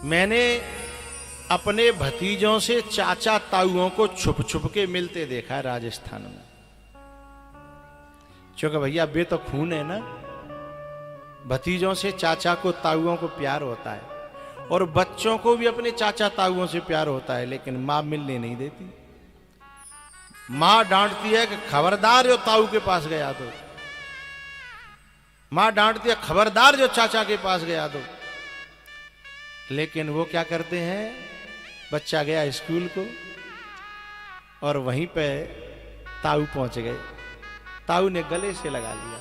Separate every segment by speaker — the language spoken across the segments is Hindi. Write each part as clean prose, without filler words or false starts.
Speaker 1: मैंने अपने भतीजों से चाचा ताऊओं को छुप छुप के मिलते देखा है राजस्थान में। क्योंकि भैया बे तो खून है ना, भतीजों से चाचा को ताऊओं को प्यार होता है और बच्चों को भी अपने चाचा ताऊओं से प्यार होता है, लेकिन मां मिलने नहीं देती। मां डांटती है कि खबरदार जो ताऊ के पास गया तो, मां डांटती है खबरदार जो चाचा के पास गया तो। लेकिन वो क्या करते हैं, बच्चा गया स्कूल को और वहीं पे ताऊ पहुंच गए। ताऊ ने गले से लगा लिया,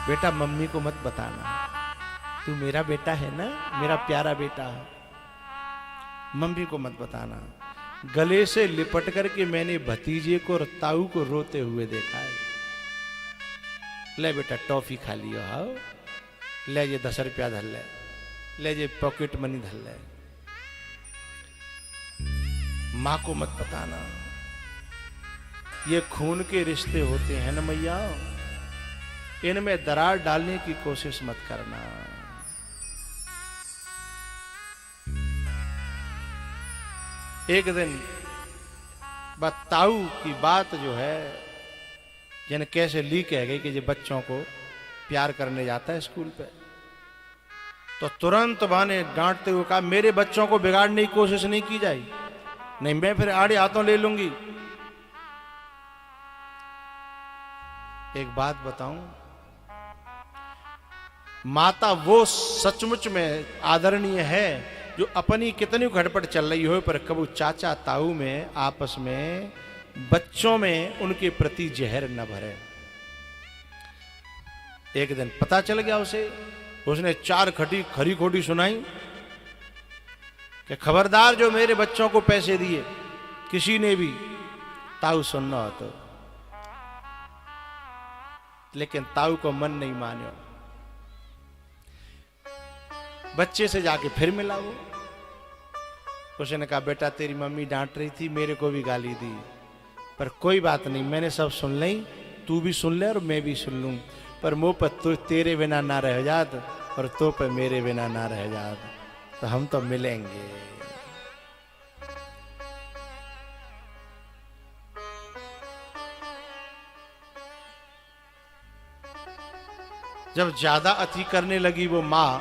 Speaker 1: बेटा मम्मी को मत बताना, तू मेरा बेटा है ना, मेरा प्यारा बेटा है, मम्मी को मत बताना। गले से लिपट करके मैंने भतीजे को और ताऊ को रोते हुए देखा है। ले बेटा टॉफी खा लियो, आओ ले ये 10 रुपया धर ले ये पॉकेट मनी धर ले, मां को मत बताना। ये खून के रिश्ते होते हैं ना मैया, इनमें दरार डालने की कोशिश मत करना। एक दिन ताऊ की बात जो है यानी कैसे लीक है गई कि ये बच्चों को प्यार करने जाता है स्कूल पे, तो तुरंत मां ने डांटते हुए कहा मेरे बच्चों को बिगाड़ने की कोशिश नहीं की जाए, नहीं मैं फिर आड़े हाथों ले लूंगी। एक बात बताऊं, माता वो सचमुच में आदरणीय है जो अपनी कितनी घटपट चल रही हो पर कबू चाचा ताऊ में आपस में बच्चों में उनके प्रति जहर न भरे। एक दिन पता चल गया उसे, उसने 4 खरी खोटी सुनाई कि खबरदार जो मेरे बच्चों को पैसे दिए किसी ने भी, ताऊ सुनना हो तो। लेकिन ताऊ को मन नहीं मानो, बच्चे से जाके फिर मिला वो। उसने कहा बेटा तेरी मम्मी डांट रही थी, मेरे को भी गाली दी, पर कोई बात नहीं, मैंने सब सुन ली, तू भी सुन ले और मैं भी सुन लूं, पर मुंह पर तो तेरे बिना ना रह जात और तो पर मेरे बिना ना रह जात, तो हम तो मिलेंगे। जब ज्यादा अति करने लगी वो मां,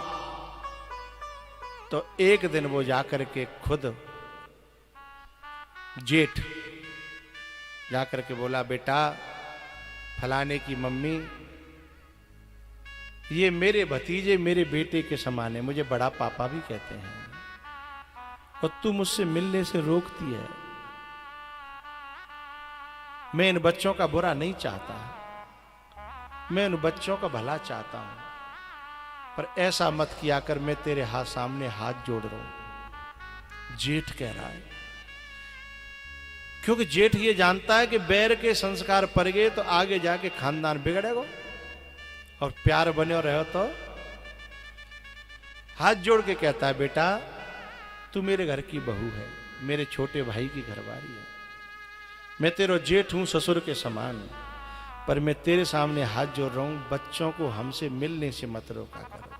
Speaker 1: तो एक दिन वो जाकर के खुद जेठ जाकर के बोला बेटा फलाने की मम्मी ये मेरे भतीजे मेरे बेटे के समान है, मुझे बड़ा पापा भी कहते हैं, और तू मुझसे मिलने से रोकती है। मैं इन बच्चों का बुरा नहीं चाहता, मैं उन बच्चों का भला चाहता हूं, पर ऐसा मत किया कर, मैं तेरे हाथ सामने हाथ जोड़ रहा हूं। जेठ कह रहा है, क्योंकि जेठ ये जानता है कि बैर के संस्कार पड़ गए तो आगे जाके खानदान बिगड़ेगा, और प्यार बने रहो तो। हाथ जोड़ के कहता है बेटा तू मेरे घर की बहू है, मेरे छोटे भाई की घरवाली है, मैं तेरा जेठ हूं ससुर के समान, पर मैं तेरे सामने हाथ जोड़ रहा हूं, बच्चों को हमसे मिलने से मत रोका करो।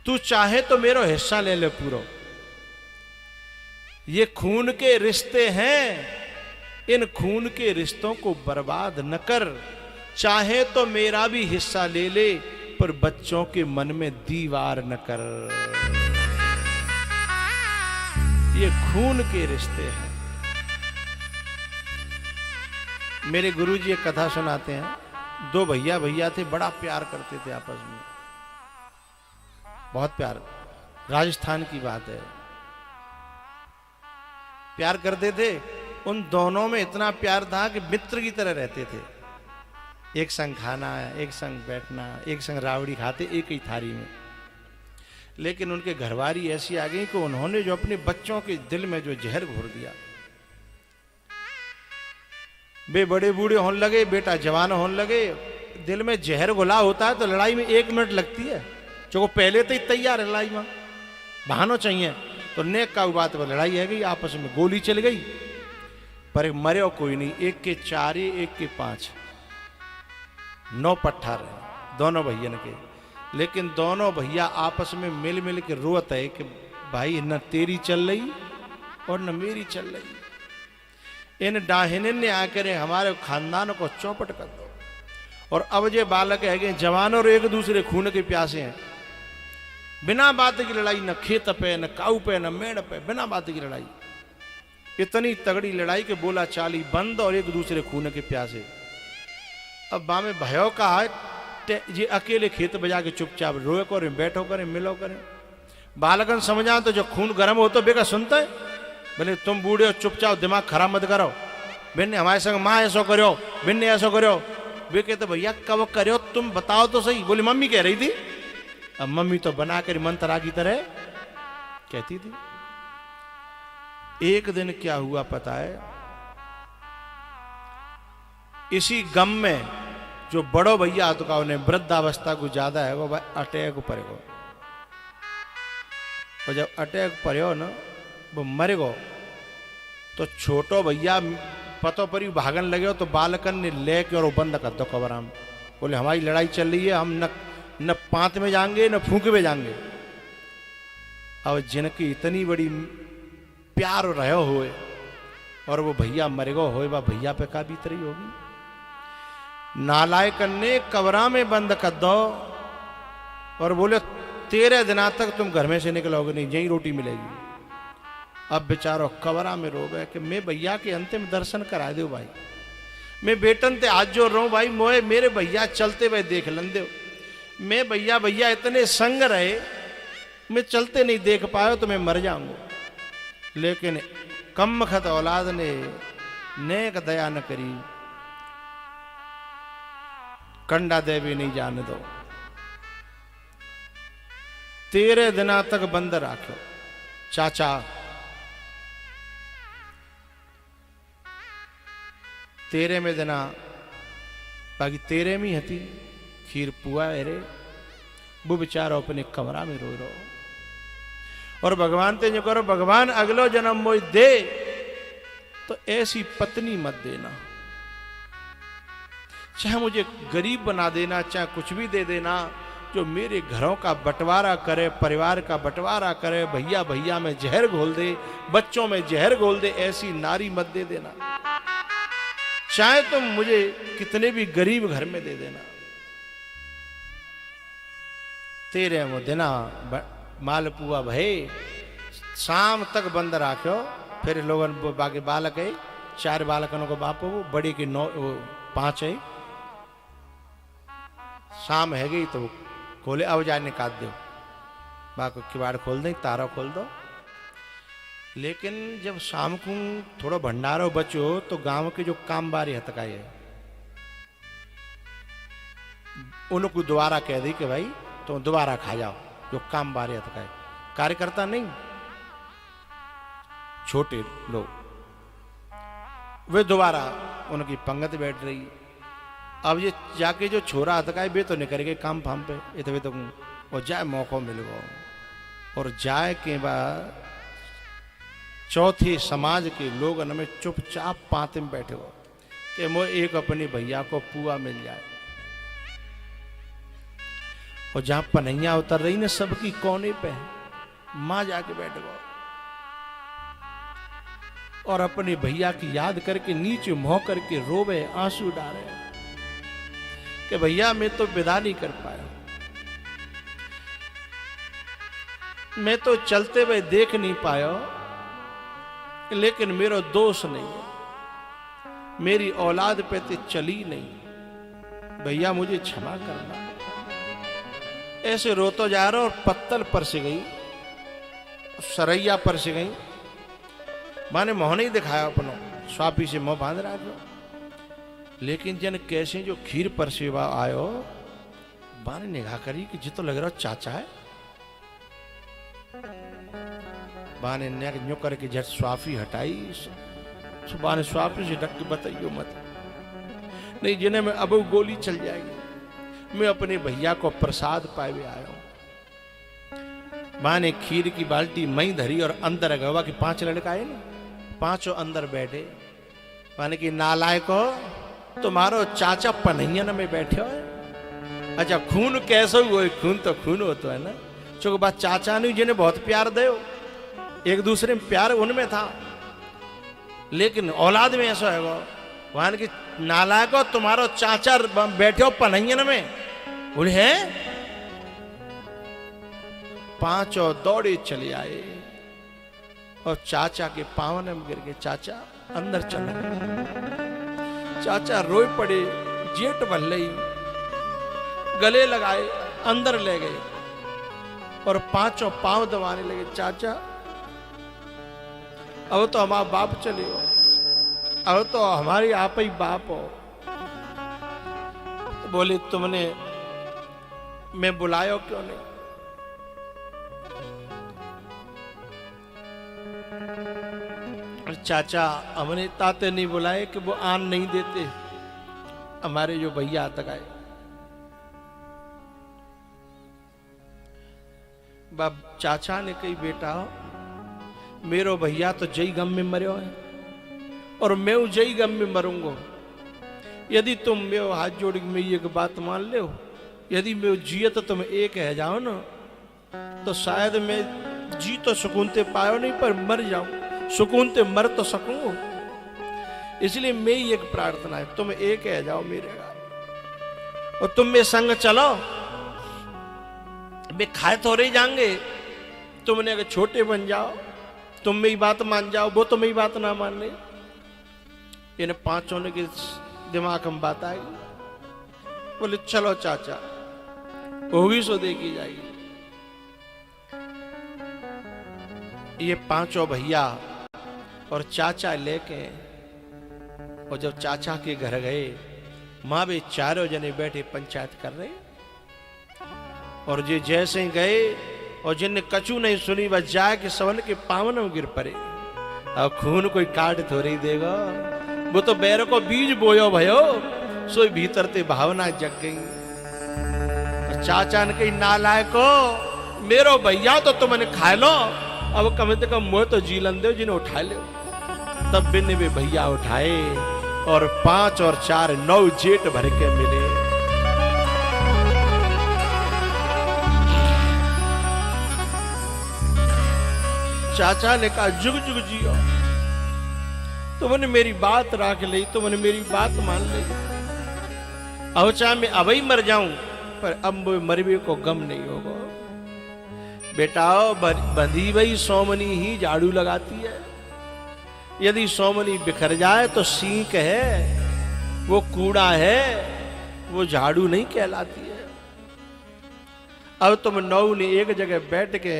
Speaker 1: तू चाहे तो मेरा हिस्सा ले ले पूरा, ये खून के रिश्ते हैं, इन खून के रिश्तों को बर्बाद न कर, चाहे तो मेरा भी हिस्सा ले ले, पर बच्चों के मन में दीवार न कर। ये खून के रिश्ते हैं। मेरे गुरुजी एक कथा सुनाते हैं, 2 भैया थे, बड़ा प्यार करते थे आपस में, बहुत प्यार, राजस्थान की बात है, प्यार करते थे। उन दोनों में इतना प्यार था कि मित्र की तरह रहते थे, एक संग खाना, एक संग बैठना, एक संग रावड़ी खाते एक ही थाली में। लेकिन उनके घरवारी ऐसी आ गई कि उन्होंने जो अपने बच्चों के दिल में जो जहर घोर दिया, वे बड़े बूढ़े होने लगे, बेटा जवान होने लगे, दिल में जहर घुला होता है तो लड़ाई में 1 मिनट लगती है, जो पहले तो ही तैयार है लड़ाई में, बहाना चाहिए, तो नेक का बात पर लड़ाई है गई, आपस में गोली चल गई, पर मरे कोई नहीं, 1 के 4 1 के 5 9 पट्ठा रहे दोनों भैया के। लेकिन दोनों भैया आपस में मिल मिल के रोत है कि भाई न तेरी चल रही और न मेरी चल रही। इन डाहिन ने आकर हमारे खानदान को चौपट कर दो। और अब जे बालक है जवान और एक दूसरे खून के प्यासे हैं। बिना बात की लड़ाई, न खेत पे न काऊ पे न मेड़ पे, बिना बात की लड़ाई। इतनी तगड़ी लड़ाई के बोला चाली बंद और एक दूसरे खून के प्यासे। अब बामे भयो का है जी अकेले खेत बजा के चुपचाप रोए करें, बैठो करें, मिलो करें। बालकन समझा तो जो खून गर्म हो तो बेका सुनता है। बोले तुम बूढ़े हो, चुपचाप दिमाग खराब मत करो। बिन्ने हमारे संग माँ ऐसो करो, बिन्ने ऐसो करो। वे कहते भैया कब करो तुम बताओ तो सही। बोली मम्मी कह रही थी। अब मम्मी तो बना कर मंत्रा की तरह कहती थी। एक दिन क्या हुआ पता है, इसी गम में जो बड़ो भैया तो का उन्हें वृद्धावस्था को ज्यादा है वो अटैक पर गो। और जब अटैक पर हो ना वो मर गो तो छोटो भैया पतो पर भागन लगे हो तो बालकन ने लेके और वो बंद कर दो कबराम। बोले हमारी लड़ाई चल रही है, हम न पांत में जाएंगे न फूंक में जाएंगे। अब जिनकी इतनी बड़ी प्यार रहे हुए और वो भैया मर गो हो, वह भैया पे का बीत रही होगी। नालायक ने कबरा में बंद कर दो और बोले 13 दिना तक तुम घर में से निकलोगे नहीं, यही रोटी मिलेगी। अब बेचारो कबरा में रो गए कि मैं भैया के अंतिम दर्शन करा दो भाई। मैं बेटन ते आज जो रो भाई मोए मेरे भैया चलते हुए देख लन दो। मैं भैया भैया इतने संग रहे, मैं चलते नहीं देख पाया तो मैं मर जाऊंगा। लेकिन कम खत औलाद ने नेक दया न करी, कंडा देवी नहीं जाने दो। 13 दिना तक बंद राख्यो। चाचा 13 में दिना बाकी 13 में हती खीर पुआ रे वो बेचारो अपने कमरा में रो रो। और भगवान ते जो करो भगवान अगलो जन्म मोई दे तो ऐसी पत्नी मत देना, चाहे मुझे गरीब बना देना, चाहे कुछ भी दे देना, जो मेरे घरों का बंटवारा करे, परिवार का बंटवारा करे, भैया भैया में जहर घोल दे, बच्चों में जहर घोल दे, ऐसी नारी मत दे देना। चाहे तुम मुझे कितने भी गरीब घर में दे देना। 13 दिना मालपुआ भय शाम तक बंद राख्यो। फिर लोगन बाकी बालक है 4 बालकनों को बाप हो, बड़ी की 5 है। शाम है गई तो खोले अब जाए निकाल दो, बाकी किवाड़ खोल दें, तारा खोल दो। लेकिन जब शाम को थोड़ा भंडारो बचो तो गांव के जो काम बारी हतकाए है उनको दोबारा कह दी कि भाई तुम दोबारा खा जाओ, जो काम बारी हतकाए। कार्यकर्ता नहीं, छोटे लोग, वे दोबारा उनकी पंगत बैठ रही। अब ये जाके जो छोरा हतकाए बे तो नहीं करेंगे काम फाम पे, ये तो और जाए मौका मिल गो। और जाए के बाद चौथे समाज के लोग में चुपचाप पाते में बैठे हो कि मो एक अपने भैया को पुआ मिल जाए। और जहां पनैया उतर रही ना सबकी कोने पे मां जाके बैठ गो और अपने भैया की याद करके नीचे मुंह करके रोवे, आंसू डाले कि भैया मैं तो विदा नहीं कर पाया, मैं तो चलते हुए देख नहीं पाया, लेकिन मेरा दोष नहीं है, मेरी औलाद पे तो चली नहीं, भैया मुझे क्षमा करना। ऐसे रोतो जा रहा और पत्तल पर से गई, सरैया पर से गई। माने मोह नहीं दिखाया अपनो, स्वापी से मुंह बांध रहा जो। लेकिन जन कैसे जो खीर पर सेवा आयो, बाने निगाह करी कि जितो लग रहा चाचा है। बाने ने न्यो करके झट स्वाफी हटाई, बाने स्वाफी से ढक के बताइयो मत, नहीं जिन्हें में अब गोली चल जाएगी। मैं अपने भैया को प्रसाद पाए हुए आया हूं। मां ने खीर की बाल्टी मई धरी और अंदर गवा कि 5 लड़का है ना, 5 अंदर बैठे। माने कि नालायक हो, तुम्हारो चाचा पनैयन में बैठे हो, अच्छा खून कैसे हुआ? खून तो खून हो तो है ना। चूंकि बात चाचा ने जिन्हें बहुत प्यार दे, एक दूसरे में प्यार उनमें था, लेकिन औलाद में ऐसा है वहां की नालायको तुम्हारो चाचा बैठे हो पनहियन में, बोले हैं। पांचों दौड़े चले आए और चाचा के पावन में गिर गए। चाचा अंदर चले गए। चाचा रोए पड़े, जेठ भल्लई गले लगाए, अंदर ले गए और पांचों पांव दबाने लगे। चाचा अब तो हमारा बाप चले हो, अब तो हमारी आप ही बाप हो। तो बोले तुमने मैं बुलायो क्यों नहीं? चाचा हमने ताते नहीं बुलाए कि वो आन नहीं देते, हमारे जो भैया तक आए। बाप चाचा ने कही बेटा मेरो भैया तो जई गम में मरो है और मैं जई गम में मरूंगा। यदि तुम मेरो हाथ जोड़ के मैं ये बात मान ले, यदि मैं जियत तो तुम एक है जाओ ना, तो शायद मैं जी तो सुकून ते पायो नहीं पर मर जाऊं, सुकून ते मर तो सकूं। इसलिए मेरी एक प्रार्थना है, तुम एक है जाओ मेरे और तुम में संग चलो। वे खाए तो रही जाएंगे, तुमने अगर छोटे बन जाओ, तुम मेरी बात मान जाओ, वो तो मेरी बात ना मान ले। इन्हें पांचों ने के दिमाग में बात आई। बोले चलो चाचा, होगी सो देखी जाएगी। ये पांचों भैया और चाचा लेके, और जब चाचा के घर गए, मां भी चारों जने बैठे पंचायत कर रहे। और ये जैसे ही गए और जिनने कछु नहीं सुनी, बस जाए कि सवन के पावन में गिर पड़े। अब खून कोई काट थोड़ी देगा, वो तो बैर को बीज बोयो भयो, सो भीतर ते भावना जग गई। तो चाचा ने कही नालायको, मेरो भैया तो तुमने खा लो, अब कम से कम मोह तो जीलन दो जिन्हें उठा ले। तब बिन वे भैया उठाए और 5 और 4 9 जेठ भर के मिले। चाचा ने कहा जुग जुग जियो, तुमने मेरी बात राख ली, तुमने मेरी बात मान ली। अब चाहे मैं अब ही मर जाऊं, पर अब मरवे को गम नहीं होगा। बेटा बंधी भई सोमनी ही झाड़ू लगाती है, यदि सोमनी बिखर जाए तो सींक है, वो कूड़ा है, वो झाड़ू नहीं कहलाती है। अब तुम 9 ने एक जगह बैठ के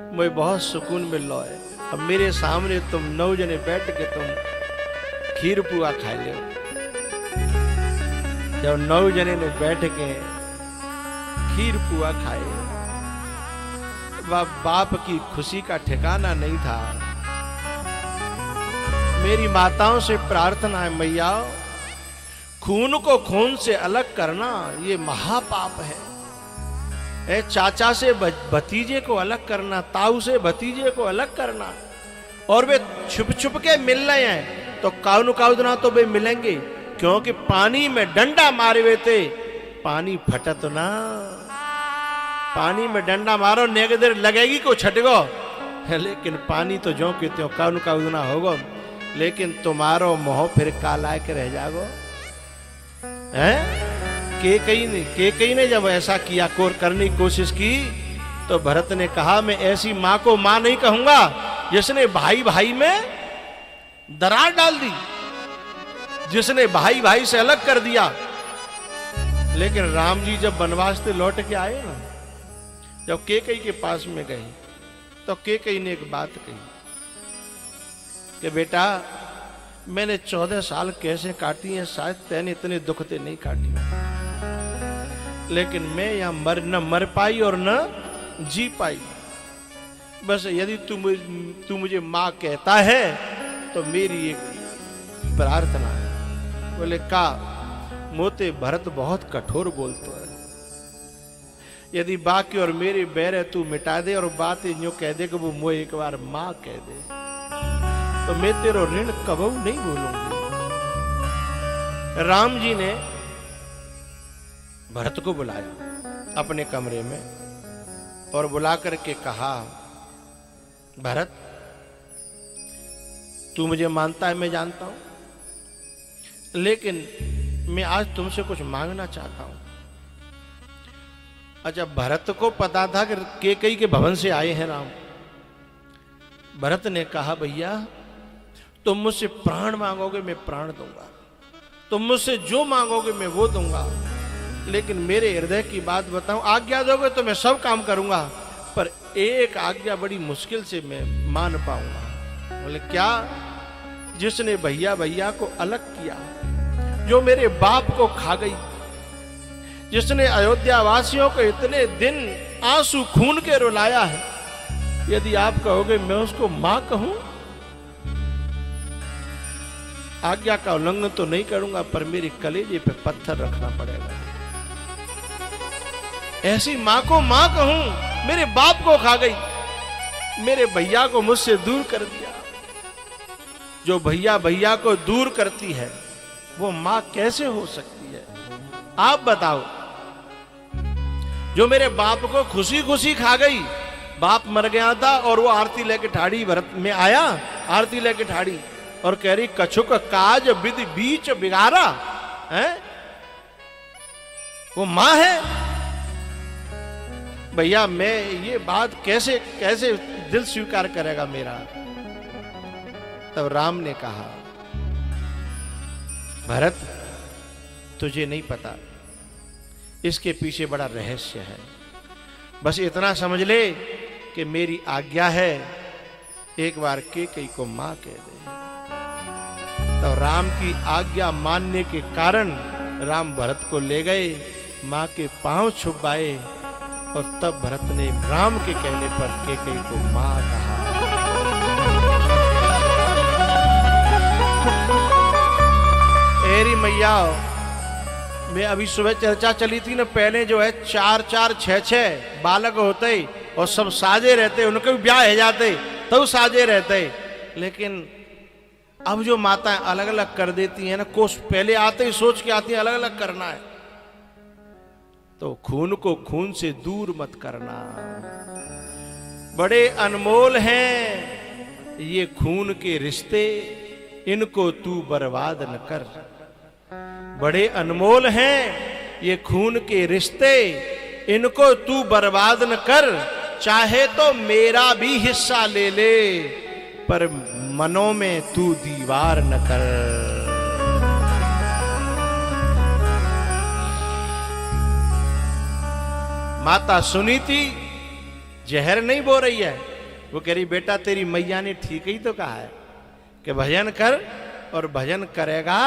Speaker 1: मुझे बहुत सुकून मिल रहा है। अब मेरे सामने तुम 9 जने बैठ के तुम खीर पुआ खा ले। जब 9 जने ने बैठ के खीर पुआ खाए, बाप की खुशी का ठिकाना नहीं था। मेरी माताओं से प्रार्थना है, मैया खून को खून से अलग करना ये महापाप है। चाचा से भतीजे को अलग करना, ताऊ से भतीजे को अलग करना, और वे छुप छुप के मिल रहे हैं तो काउन काउदना तो वे मिलेंगे, क्योंकि पानी में डंडा मारे हुए थे, पानी फटत ना। पानी में डंडा मारो नेक देर लगेगी को छटगो, लेकिन पानी तो जो के त्यों काउन काउदना होगो, लेकिन तुम्हारो मोह फिर काला के रह जागो। हैं केकई ने जब ऐसा किया करने की कोशिश की, तो भरत ने कहा मैं ऐसी मां को मां नहीं कहूंगा जिसने भाई भाई में दरार डाल दी, जिसने भाई भाई से अलग कर दिया। लेकिन राम जी जब वनवास से लौट के आए ना, जब केकई के पास में गए, तो केकई ने एक बात कही कि बेटा मैंने 14 साल कैसे काटी हैं, शायद तैने इतने दुख ते नहीं काटी, लेकिन मैं यहां न मर पाई और न जी पाई। बस यदि तू मुझे मां कहता है तो मेरी एक प्रार्थना है। बोले का मोते भरत बहुत कठोर बोलता है, यदि बाकी और मेरे बैर है तू मिटा दे, और बात यूं कह दे कि वो मुझे एक बार मां कह दे, तो मैं तेरो ऋण कबू नहीं भूलूंगी। राम जी ने भरत को बुलाया अपने कमरे में और बुला करके कहा, भरत तू मुझे मानता है, मैं जानता हूं, लेकिन मैं आज तुमसे कुछ मांगना चाहता हूं। अच्छा, भरत को पता था कि कैकेयी के भवन से आए हैं राम। भरत ने कहा, भैया तुम मुझसे प्राण मांगोगे मैं प्राण दूंगा, तुम मुझसे जो मांगोगे मैं वो दूंगा, लेकिन मेरे हृदय की बात बताऊं, आज्ञा दोगे तो मैं सब काम करूंगा, पर एक आज्ञा बड़ी मुश्किल से मैं मान पाऊंगा। बोले क्या? जिसने भैया भैया को अलग किया, जो मेरे बाप को खा गई, जिसने अयोध्या वासियों को इतने दिन आंसू खून के रुलाया है, यदि आप कहोगे मैं उसको मां कहूं, आज्ञा का उल्लंघन तो नहीं करूंगा, पर मेरे कलेजे पे पत्थर रखना पड़ेगा। ऐसी मां को मां कहूं, मेरे बाप को खा गई, मेरे भैया को मुझसे दूर कर दिया। जो भैया भैया को दूर करती है वो मां कैसे हो सकती है? आप बताओ। जो मेरे बाप को खुशी खुशी खा गई, बाप मर गया था और वो आरती लेके ठाड़ी, भरत में आया आरती लेके ठाड़ी और कह रही, कछुक काज विधि बीच बिगारा है, वो मां है। भैया मैं ये बात कैसे कैसे दिल स्वीकार करेगा मेरा? तब राम ने कहा, भरत तुझे नहीं पता, इसके पीछे बड़ा रहस्य है, बस इतना समझ ले कि मेरी आज्ञा है, एक बार कैकेयी को मां कह दे। तो राम की आज्ञा मानने के कारण राम भरत को ले गए, मां के पांव छुपाए और तब भरत ने राम के कहने पर कैकेयी को मां कहा। मेरी मैया, मैं अभी सुबह चर्चा चली थी ना, पहले जो है 4-4, 6-6 बालक होते और सब साजे रहते, उनके भी ब्याह हो जाते तो साजे रहते, लेकिन अब जो माताएं अलग अलग कर देती हैं ना, कोस पहले आते ही सोच के आती हैं अलग अलग करना है, तो खून को खून से दूर मत करना। बड़े अनमोल हैं ये खून के रिश्ते, इनको तू बर्बाद न कर। बड़े अनमोल हैं ये खून के रिश्ते, इनको तू बर्बाद न कर। चाहे तो मेरा भी हिस्सा ले ले, पर मनों में तू दीवार न कर। माता सुनीति जहर नहीं बो रही है, वो कह रही, बेटा तेरी मैया ने ठीक ही तो कहा है कि भजन कर, और भजन करेगा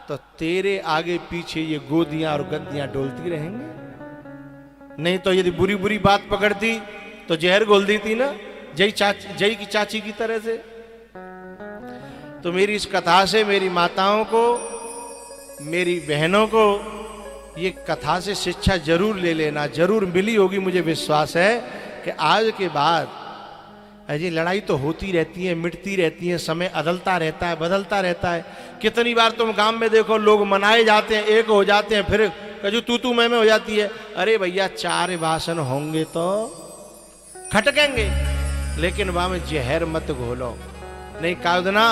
Speaker 1: तो तेरे आगे पीछे ये गोदियां और गद्दियां डोलती रहेंगी। नहीं तो यदि बुरी बुरी बात पकड़ती तो जहर घोल देती ना, जय की चाची की तरह से। तो मेरी इस कथा से मेरी माताओं को, मेरी बहनों को ये कथा से शिक्षा जरूर ले लेना, जरूर मिली होगी। मुझे विश्वास है कि आज के बाद अजी लड़ाई तो होती रहती है, मिटती रहती है, समय अदलता रहता है, बदलता रहता है। कितनी बार तुम गांव में देखो, लोग मनाए जाते हैं, एक हो जाते हैं, फिर कजू तू मैं हो जाती है। अरे भैया 4 भाषण होंगे तो खटकेंगे, लेकिन वहां में जहर मत घोलो। नहीं कादना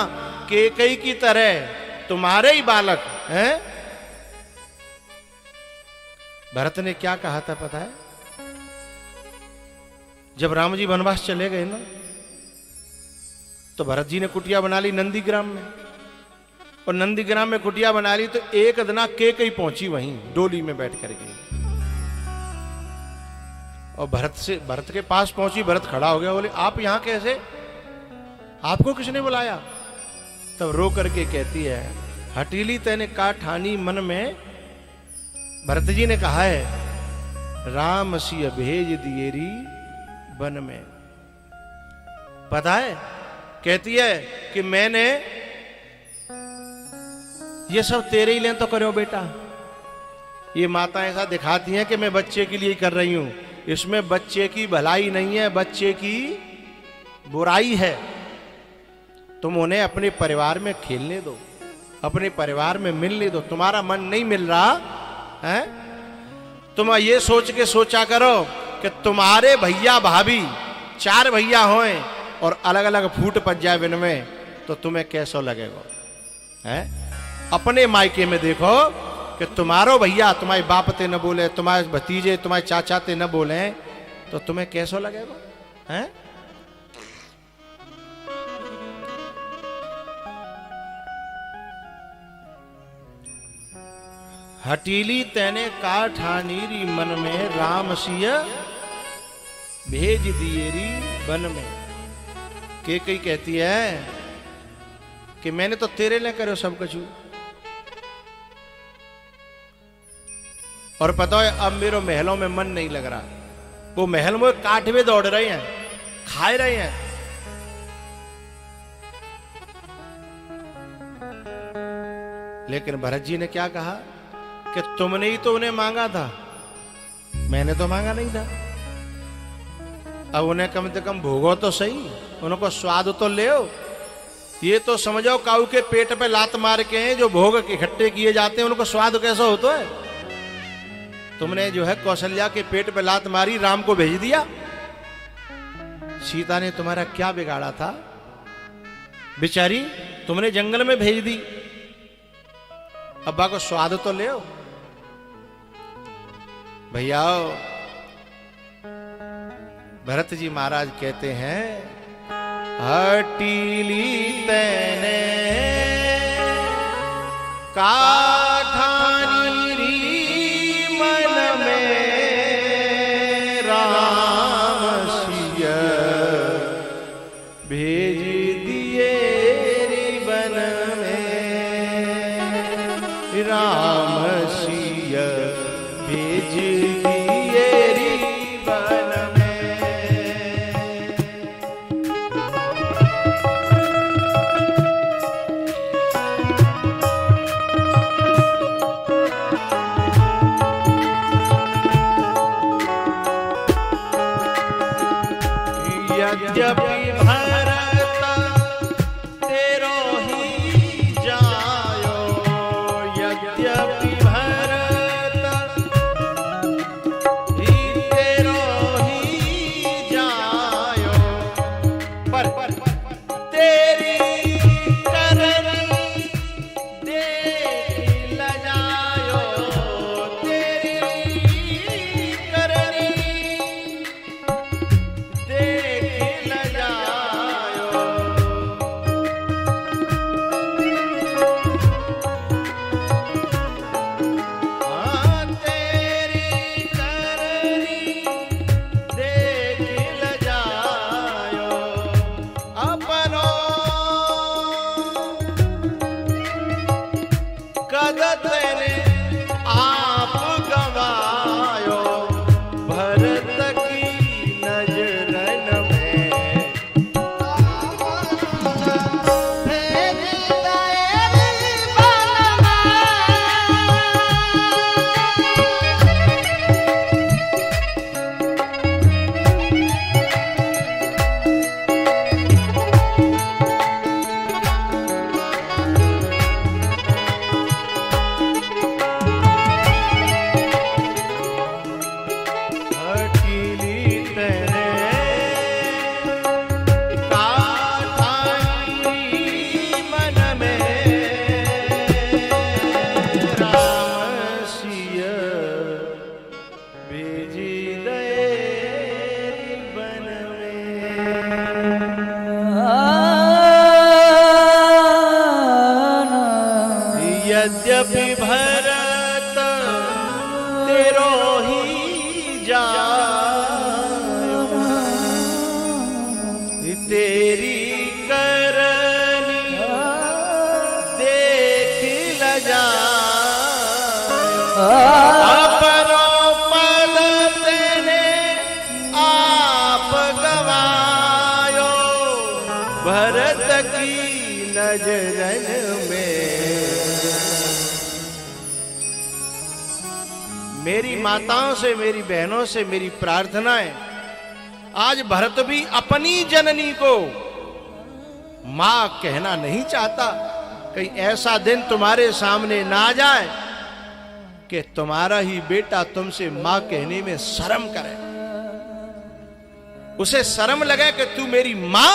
Speaker 1: कैकेयी की तरह तुम्हारे ही बालक हैं। भरत ने क्या कहा था पता है? जब राम जी वनवास चले गए ना, तो भरत जी ने कुटिया बना ली नंदीग्राम में, और नंदीग्राम में कुटिया बना ली तो एक दिन कैकेयी पहुंची वहीं डोली में बैठ करके, और भरत के पास पहुंची। भरत खड़ा हो गया, बोले आप यहां कैसे, आपको किसने बुलाया? तब रो करके कहती है, हटीली तेने का ठानी मन में। भरत जी ने कहा है, राम सिय भेज दिएरी वन में। पता है, कहती है कि मैंने ये सब तेरे ही लिए तो करो बेटा। ये माता ऐसा दिखाती हैं कि मैं बच्चे के लिए कर रही हूं, इसमें बच्चे की भलाई नहीं है, बच्चे की बुराई है। तुम उन्हें अपने परिवार में खेलने दो, अपने परिवार में मिलने दो। तुम्हारा मन नहीं मिल रहा है तुम ये सोच के सोचा करो कि तुम्हारे भैया भाभी 4 भैया होए और अलग अलग फूट पड़ जाए बिन में, तो तुम्हें कैसा लगेगा? है अपने मायके में देखो कि तुम्हारो भैया तुम्हारे बाप ते न बोले, तुम्हारे भतीजे तुम्हारे चाचा ते न बोले, तो तुम्हें कैसा लगेगा? हैं? हटीली तेने काठानीरी मन में, राम सिया भेज दिएरी बन में। के कई कहती है कि मैंने तो तेरे लिए करो सब कुछ, और पता है अब मेरे महलों में मन नहीं लग रहा। वो महल में काठवे दौड़ रहे हैं, खाए रहे हैं। लेकिन भरत जी ने क्या कहा कि तुमने ही तो उन्हें मांगा था, मैंने तो मांगा नहीं था। अब उन्हें कम से कम भोगो तो सही, उनको स्वाद तो ले। ये तो समझो काऊ के पेट पे लात मार के हैं जो भोग इकट्ठे किए जाते हैं, उनको स्वाद कैसा होता है? तुमने जो है कौशल्या के पेट पे लात मारी, राम को भेज दिया। सीता ने तुम्हारा क्या बिगाड़ा था बेचारी, तुमने जंगल में भेज दी। अब्बा को स्वाद तो ले भैया। भरत जी महाराज कहते हैं, हटीली तैने काठानीरी मन में, राम सिया भेज दिए बन में, राम सिया भेज दिए बन में। यद्यपि भरत तेरो ही जायो, यद्यपि भरत ही तेरो ही जायो, पर तेरी करनी देख लजायो, तेरी करनी यद्यपि भरत तेरो ही जायो, तेरी करनी देख लजायो, अपनो पद तेने आप गवायो, भरत की नजरन में। मेरी माताओं से, मेरी बहनों से मेरी प्रार्थना है, आज भरत भी अपनी जननी को मां कहना नहीं चाहता। कहीं ऐसा दिन तुम्हारे सामने ना आ जाए कि तुम्हारा ही बेटा तुमसे मां कहने में शर्म करे, उसे शर्म लगे कि तू मेरी मां।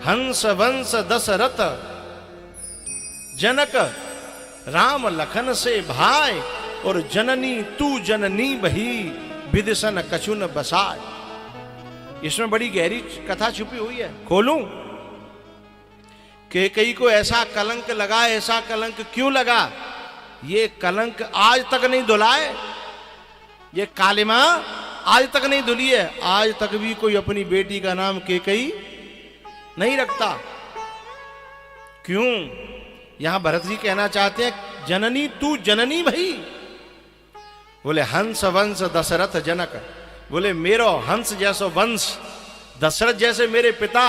Speaker 1: हंस वंश दशरथ जनक राम लखन से भाई, और जननी तू जननी बही विदिशन कछुन बसाय। इसमें बड़ी गहरी कथा छुपी हुई है, खोलूं? कैकेयी को ऐसा कलंक लगा, ऐसा कलंक क्यों लगा? ये कलंक आज तक नहीं धुलाए, ये कालिमा आज तक नहीं धुली है। आज तक भी कोई अपनी बेटी का नाम कैकेयी नहीं रखता। क्यों? यहां भरत जी कहना चाहते हैं जननी तू जननी भई। बोले हंस वंश दशरथ जनक, बोले मेरो हंस जैसो वंश, दशरथ जैसे मेरे पिता,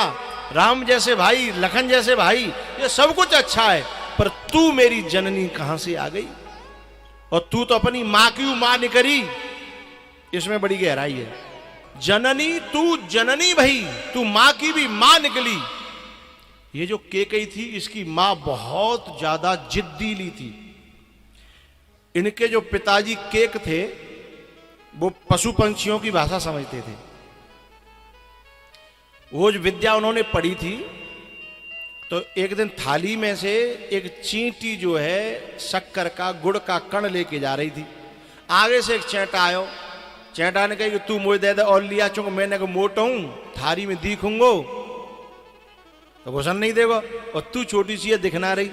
Speaker 1: राम जैसे भाई, लखन जैसे भाई, ये सब कुछ अच्छा है, पर तू मेरी जननी कहां से आ गई? और तू तो अपनी मां की मां निकरी। इसमें बड़ी गहराई है। जननी तू जननी भई, तू मां की भी मां निकली। ये जो कैकेयी थी, इसकी मां बहुत ज्यादा जिद्दीली थी। इनके जो पिताजी केक थे, वो पशु पंछियों की भाषा समझते थे। वो जो विद्या उन्होंने पढ़ी थी, तो एक दिन थाली में से एक चींटी जो है शक्कर का, गुड़ का कण लेके जा रही थी। आगे से एक चैंटा आयो, चैंटा ने कहा कि तू मुझे दे दे और लिया, चूंकि मैंने को मोटा हूं, थारी में दिखूंगो तो घुसन नहीं देगा, और तू छोटी सी है दिखना रही।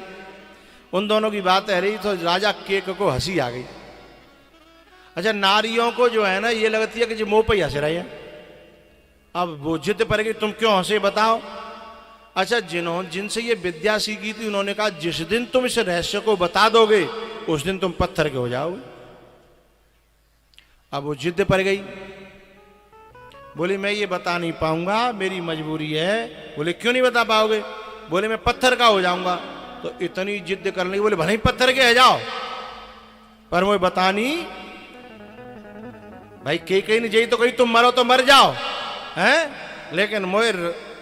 Speaker 1: उन दोनों की बात है रही, तो राजा केक को हंसी आ गई। अच्छा, नारियों को जो है ना, ये लगती है कि जो मुंह पे ही हंस रही है। अब वो जिद पर गई, तुम क्यों हंसे बताओ? अच्छा, जिनसे ये विद्या सीखी थी, उन्होंने कहा जिस दिन तुम इस रहस्य को बता दोगे, उस दिन तुम पत्थर के हो जाओगे। अब वो जिद पर गई, बोली मैं ये बता नहीं पाऊंगा, मेरी मजबूरी है। बोले क्यों नहीं बता पाओगे? बोले मैं पत्थर का हो जाऊंगा। तो इतनी जिद कर ली, बोले भले ही पत्थर के है जाओ, पर मुझे बतानी। भाई कैकेयी ने जई तो कही तुम मरो तो मर जाओ, हैं? लेकिन मुझे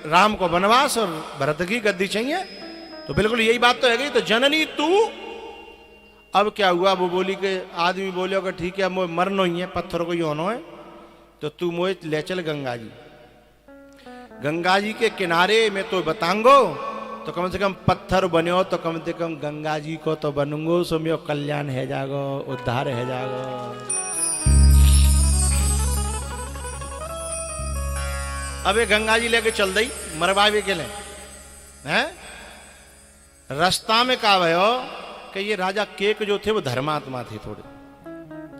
Speaker 1: राम को वनवास और भरत की गद्दी चाहिए। तो बिल्कुल यही बात तो है गई। तो जननी तू, अब क्या हुआ? वो बोली कि आदमी बोले कि ठीक है, मुझे मरना ही है, पत्थर को ही होना है, तो तू मुझे ले चल गंगा जी। गंगा जी के किनारे में तो बतांगो, तो कम से कम पत्थर बनो, तो कम से कम गंगा जी को तो बनूंगो, सो मेरो कल्याण है जागो, उद्धार है जागो। अब ये गंगा जी लेके चल दी मरवावे के लिए, हैं? रास्ता में कहा भयो कि ये राजा केक जो थे वो धर्मात्मा थे थोड़े,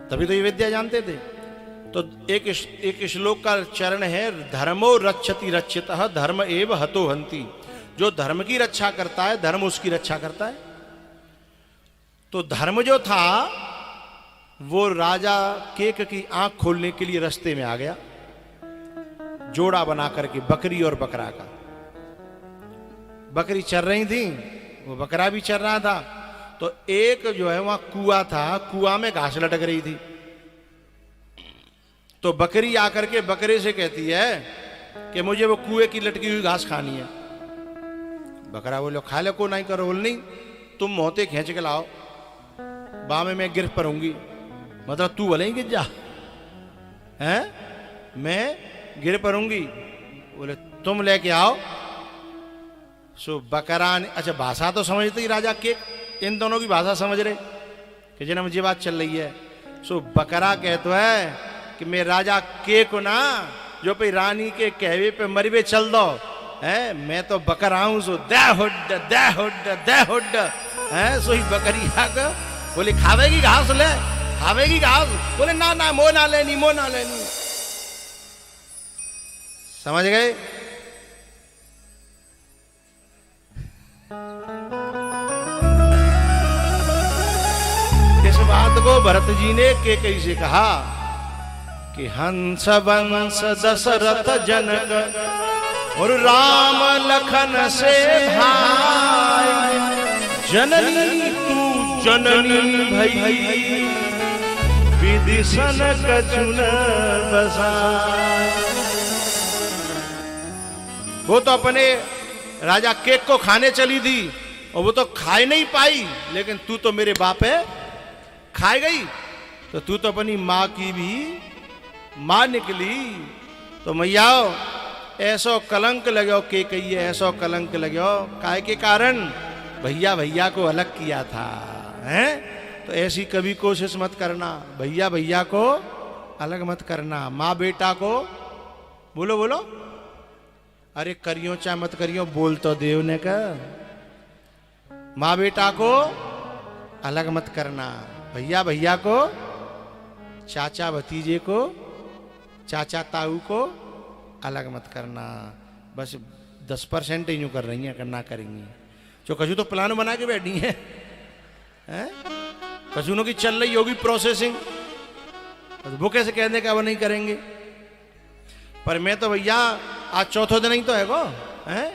Speaker 1: तभी तो ये विद्या जानते थे। तो एक श्लोक का चरण है, धर्मो रक्षति रक्षितः धर्म एव हतो हंति। जो धर्म की रक्षा करता है, धर्म उसकी रक्षा करता है। तो धर्म जो था वो राजा केक की आंख खोलने के लिए रास्ते में आ गया, जोड़ा बना करके बकरी और बकरा का। बकरी चर रही थी, वो बकरा भी चर रहा था। तो एक जो है वहां कुआं था, कुआं में घास लटक रही थी। तो बकरी आकर के बकरे से कहती है कि मुझे वो कुएं की लटकी हुई घास खानी है। बकरा बोलो खा ले, को नहीं करो। बोल नहीं, तुम मोहते खींच के लाओ, बामे मैं गिर पड़ूंगी। मतलब तू भले ही गिर जा, हैं? मैं गिर पड़ूंगी। बोले तुम लेके आओ। सो बकरा ने, अच्छा भाषा तो समझते ही राजा के, इन दोनों की भाषा समझ रहे कि जना मुझे बात चल रही है। सो बकरा कहता है कि मैं राजा के को ना, जो पे रानी के कहवे पे मरवे चल दो, है? मैं तो बकरा हूं, सो दे हुड दे हुड दे हुड, है? सो ही बकरी आकर बोले खावेगी घास, ले खावेगी घास। बोले ना ना, मो ना लेनी, मो ना लेनी। समझ गए? इस बात को भरत जी ने कैकेयी से कहा कि हंस वंश दशरथ जनक और राम लखन से भाई, जननी तू जननी भई विदिशन कछुन बसाय। वो तो अपने राजा केक को खाने चली थी और वो तो खा नहीं पाई, लेकिन तू तो मेरे बाप है, खाए गई तो तू तो अपनी माँ की भी माँ निकली। तो मैया ऐसो कलंक लगो के कहिए, ऐसो कलंक लगो काय के कारण भैया भैया को अलग किया था, हैं? तो ऐसी कभी कोशिश मत करना, भैया भैया को अलग मत करना, माँ बेटा को बोलो बोलो, अरे करियो चाहे मत करियो, बोल तो देव ने का, माँ बेटा को अलग मत करना, भैया भैया को, चाचा भतीजे को, चाचा ताऊ को अलग मत करना। बस 10% ही यूं कर रही हैं, करना करेंगी जो कछु तो प्लान बना के बैठी हैं, हैं? कसूनों की चल रही होगी प्रोसेसिंग, वो कैसे कहने का वो नहीं करेंगे। पर मैं तो भैया आज चौथा दिन ही तो है गो, हैं?